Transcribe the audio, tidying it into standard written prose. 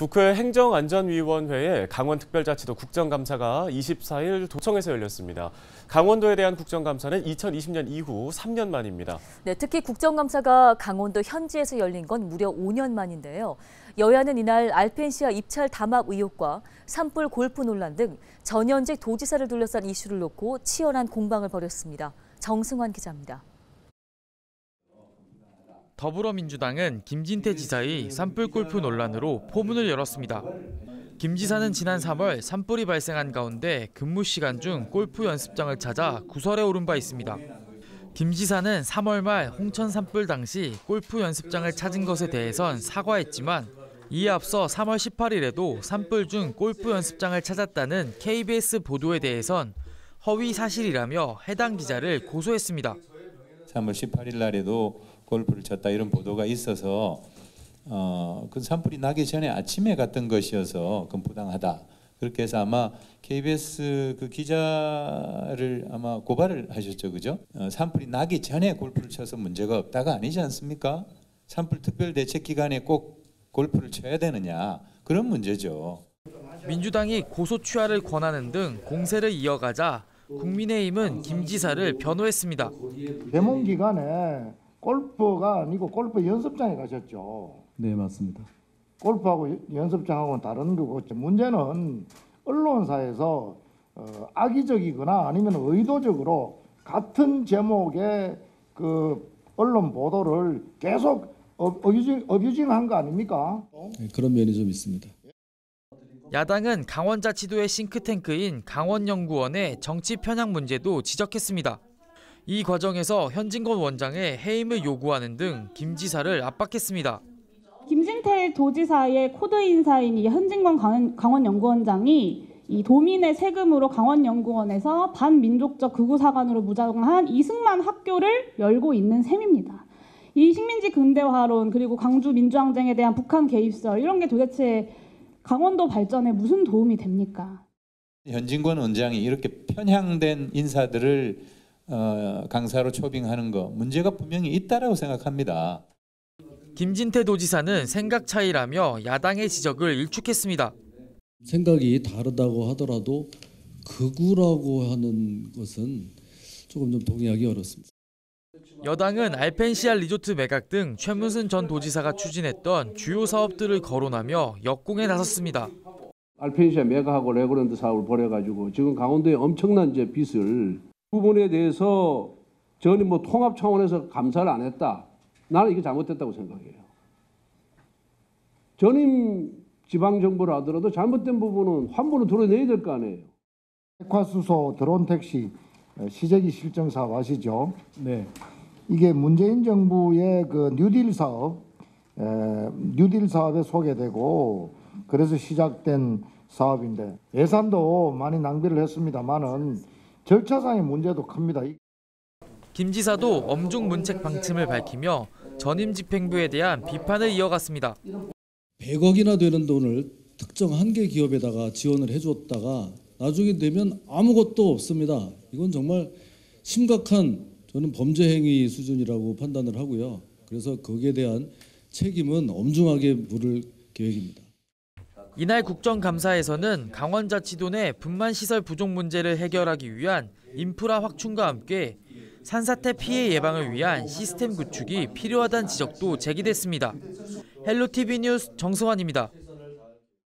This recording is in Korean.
국회 행정안전위원회에 강원특별자치도 국정감사가 24일 도청에서 열렸습니다. 강원도에 대한 국정감사는 2020년 이후 3년 만입니다. 네, 특히 국정감사가 강원도 현지에서 열린 건 무려 5년 만인데요. 여야는 이날 알펜시아 입찰 담합 의혹과 산불 골프 논란 등 전현직 도지사를 둘러싼 이슈를 놓고 치열한 공방을 벌였습니다. 정승환 기자입니다. 더불어민주당은 김진태 지사의 산불 골프 논란으로 포문을 열었습니다. 김 지사는 지난 3월 산불이 발생한 가운데 근무 시간 중 골프 연습장을 찾아 구설에 오른 바 있습니다. 김 지사는 3월 말 홍천 산불 당시 골프 연습장을 찾은 것에 대해선 사과했지만 이에 앞서 3월 18일에도 산불 중 골프 연습장을 찾았다는 KBS 보도에 대해선 허위 사실이라며 해당 기자를 고소했습니다. 3월 18일 날에도 골프를 쳤다 이런 보도가 있어서 그 산불이 나기 전에 아침에 갔던 것이어서 그건 부당하다. 그렇게 해서 아마 KBS 그 기자를 아마 고발을 하셨죠, 그죠? 산불이 나기 전에 골프를 쳐서 문제가 없다가 아니지 않습니까? 산불 특별대책기간에 꼭 골프를 쳐야 되느냐 그런 문제죠. 민주당이 고소 취하를 권하는 등 공세를 이어가자 국민의힘은 김 지사를 변호했습니다. 개몽 기간에 골프가 아니고 골프 연습장에 가셨죠. 네, 맞습니다. 골프하고 연습장하고는 다른 거고 문제는 언론사에서 악의적이거나 아니면 의도적으로 같은 제목의 그 언론 보도를 계속 어뷰징한 거 아닙니까? 네, 그런 면이 좀 있습니다. 야당은 강원자치도의 싱크탱크인 강원연구원의 정치 편향 문제도 지적했습니다. 이 과정에서 현진건 원장의 해임을 요구하는 등 김 지사를 압박했습니다. 김진태 도지사의 코드 인사인 이 현진건 강원연구원장이 이 도민의 세금으로 강원연구원에서 반민족적 극우사관으로 무장한 이승만 학교를 열고 있는 셈입니다. 이 식민지 근대화론 그리고 광주 민주항쟁에 대한 북한 개입설 이런 게 도대체 강원도 발전에 무슨 도움이 됩니까? 현진건 원장이 이렇게 편향된 인사들을 강사로 초빙하는 거 문제가 분명히 있다라고 생각합니다. 김진태 도지사는 생각 차이라며 야당의 지적을 일축했습니다. 생각이 다르다고 하더라도 극우라고 하는 것은 조금 좀 동의하기 어렵습니다. 여당은 알펜시아 리조트 매각 등 최문순 전 도지사가 추진했던 주요 사업들을 거론하며 역공에 나섰습니다. 알펜시아 매각하고 레고랜드 사업을 벌여가지고 지금 강원도에 엄청난 이제 빚을 부분에 대해서 저는 뭐 통합 차원에서 감사를 안 했다. 나는 이게 잘못됐다고 생각해요. 전임 지방정부를 하더라도 잘못된 부분은 환불은 드러내야 될 거 아니에요. 백화수소 드론 택시 시제기 실정 사업 아시죠? 네. 이게 문재인 정부의 그 뉴딜 사업에 소개되고 그래서 시작된 사업인데 예산도 많이 낭비를 했습니다만은 절차상의 문제도 큽니다. 김 지사도 엄중 문책 방침을 밝히며 전임 집행부에 대한 비판을 이어갔습니다. 100억이나 되는 돈을 특정 한 개 기업에다가 지원을 해줬다가 나중에 되면 아무것도 없습니다. 이건 정말 심각한 저는 범죄 행위 수준이라고 판단을 하고요. 그래서 거기에 대한 책임은 엄중하게 물을 계획입니다. 이날 국정감사에서는 강원자치도 내 분만시설 부족 문제를 해결하기 위한 인프라 확충과 함께 산사태 피해 예방을 위한 시스템 구축이 필요하다는 지적도 제기됐습니다. 헬로티비 뉴스 정승환입니다.